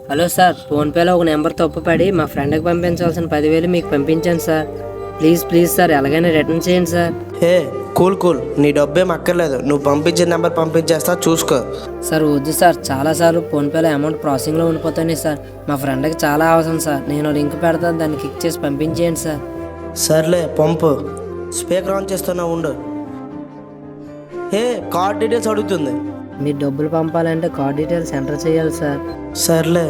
Hello sir, ఫోన్పేలో ఒక number తప్పుపడి మా ఫ్రెండ్కి పంపించాల్సిన 10,000 మీకు పంపించాను సార్. ప్లీజ్ ప్లీజ్ సార్, ఎలాగైనా రిటర్న్ చేయండి సార్. హే కూల్ నీ డబ్బేం అక్కర్లేదు. నువ్వు పంపించిన నెంబర్ పంపించేస్తా, చూసుకో. సార్ వద్దు సార్, చాలాసార్లు ఫోన్పేలో అమౌంట్ ప్రాసెసింగ్లో ఉండిపోతాయి సార్. మా ఫ్రెండ్కి చాలా అవసరం సార్. నేను లింక్ పెడతాను, దాన్ని క్లిక్ చేసి పంపించేయండి సార్. సర్లే పంపు. స్పీకర్ ఆన్ చేస్తున్నా ఉండు. హే కార్డ్ డీటెయిల్స్ అడుగుతుంది. మీరు డబ్బులు పంపాలంటే కార్డ్ డీటెయిల్స్ ఎంటర్ చేయాలి సార్. సర్లే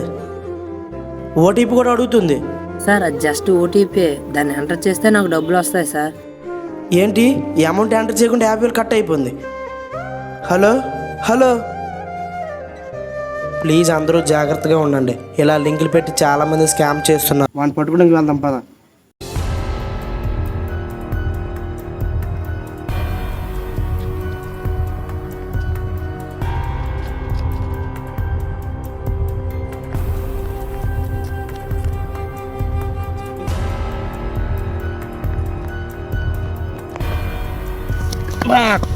ఓటీపీ కూడా అడుగుతుంది. సార్ అది జస్ట్ ఓటీపీ, దాన్ని ఎంటర్ చేస్తే నాకు డబ్బులు వస్తాయి సార్. ఏంటి ఈ అమౌంట్ ఎంటర్ చేయకుండా 50,000 కట్ అయిపోయింది. హలో హలో ప్లీజ్ అందరూ జాగ్రత్తగా ఉండండి. ఇలా లింకులు పెట్టి చాలామంది స్కామ్ చేస్తున్నారు. వాడిని పట్టుకోవడానికి వెళ్దాం పద.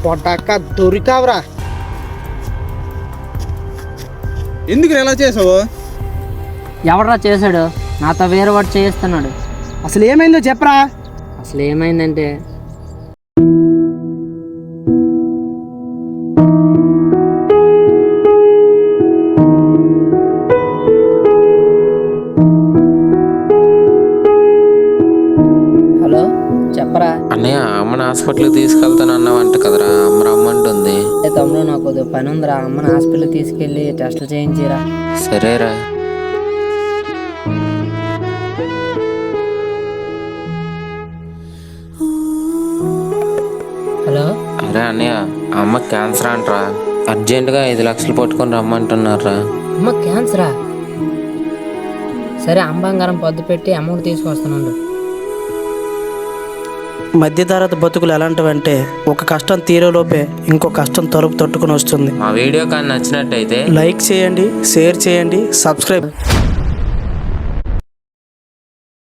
కొట్టక్క దొరికావురా. ఎందుకు ఎలా చేసావు? ఎవడరా చేశాడు? నాతో వేరే వాడు చేయిస్తున్నాడు. అసలు ఏమైందో చెప్పరా. అసలు ఏమైందంటే హలో చెప్పరా. అన్నయ్య అమ్మని హాస్పిటల్కి తీసుకెళ్తాను అన్నావంట కదరా, అమ్మ రమ్మంటుంది. తమ్ముడు నాకు కొద్దిగా పని ఉందిరా, అమ్మని హాస్పిటల్కి తీసుకెళ్ళి టెస్టులు చేయించిరా. సరేరా. హలో అరే అన్నయ్య, అమ్మ క్యాన్సర్ అంటరా, అర్జెంటుగా 5 లక్షలు పట్టుకొని రమ్మంటున్నారా. అమ్మ క్యాన్సరా? సరే అంబంగారం పొద్దు పెట్టి అమౌంట్ తీసుకొస్తున్నాడు. మధ్యతరగతి బతుకులు ఎలాంటివంటే ఒక కష్టం తీరేలోపే ఇంకో కష్టం తలుపు తట్టుకుని వస్తుంది. మా వీడియో కానీ నచ్చినట్టయితే లైక్ చేయండి, షేర్ చేయండి, సబ్స్క్రైబ్.